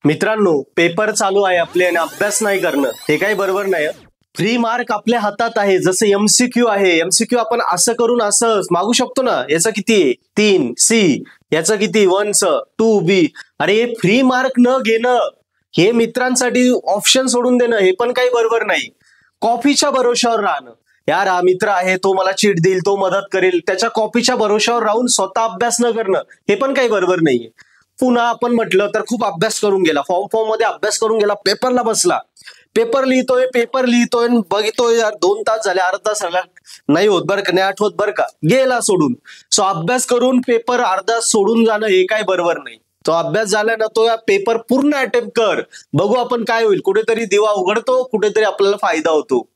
मित्रांनो, पेपर चालू आहे आपले आणि अभ्यास नाही करणं हे काही बरोबर नाही. फ्री मार्क आपल्या हातात आहे. जसं एमसीक्यू आहे, एमसीक्यू आपण असं करून असं मागू शकतो ना. याचं किती आहे 3 सी, याचं किती 1 स 2 बी. अरे फ्री मार्क न घेणं हे मित्रांसाठी ऑप्शन सोडून देणं हे पण काही बरोबर नाही. कॉपीच्या भरोशावर राहणं, यार हा मित्र आहे तो मला चीट देईल, तो मदत करेल, त्याच्या कॉपीच्या भरोशावर राहून स्वतः अभ्यास न करणं हे पण काही बरोबर नाहीये. पुन्हा आपण म्हटलं तर खूप अभ्यास करून गेला, फॉर्म मध्ये अभ्यास करून गेला, पेपरला बसला, पेपर लिहितोय बघतोय यार 2 तास झाले, अर्धा तास झाला, नाही होत बरं का, नाही आठवत बरं का, गेला सोडून. सो अभ्यास करून पेपर अर्धा सोडून जाणं हे काय बरोबर नाही. तो अभ्यास झाला ना, तो या पेपर पूर्ण अटेम्प्ट कर, बघू आपण काय होईल. कुठेतरी दिवा उघडतो, कुठेतरी आपल्याला फायदा होतो.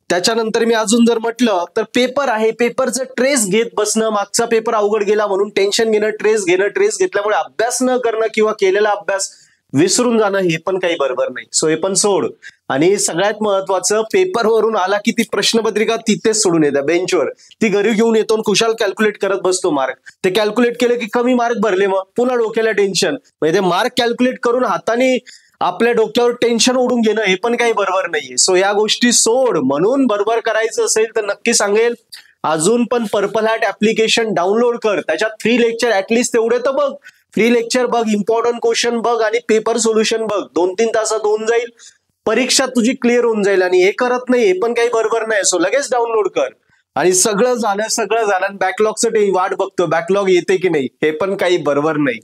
त्याच्यानंतर मी अजून जर म्हटलं तर पेपर आहे, पेपरचं ट्रेस घेत बसणं, मागचा पेपर अवघड गेला म्हणून टेन्शन घेणं, ट्रेस घेतल्यामुळे अभ्यास न करणं किंवा केलेला अभ्यास विसरून जाणं हे पण काही बरोबर नाही. सो हे पण सोड. आणि सगळ्यात महत्वाचं, पेपरवरून आला की ती प्रश्नपत्रिका तिथेच सोडून येते बेंचवर, ती घरी घेऊन येतो आणि खुशाल कॅल्क्युलेट करत बसतो मार्क. ते कॅल्क्युलेट केले की कमी मार्क भरले, मग पुन्हा डोक्याला टेन्शन. म्हणजे ते मार्क कॅल्क्युलेट करून हाताने आपल्या डोक्यावर टेन्शन ओढून घेणं हे पण काही बरोबर नाहीये. सो या गोष्टी सोड. म्हणून बरोबर करायचं असेल तर नक्की सांगेल, अजून पण पर्पल हॅट ऍप्लिकेशन डाउनलोड कर. त्याच्यात फ्री लेक्चर ऍटलीस्ट तेवढे तर बघ. फ्री लेक्चर बघ, इम्पॉर्टंट क्वेश्चन बघ आणि पेपर सोल्युशन बघ. 2-3 तासात होऊन जाईल, परीक्षा तुझी क्लिअर होऊन जाईल. आणि हे करत नाही हे पण काही बरोबर नाही. सो लगेच डाउनलोड कर. आणि सगळं झालं बॅकलॉगचं वाट बघतो, बॅकलॉग येते की नाही हे पण काही बरोबर नाही.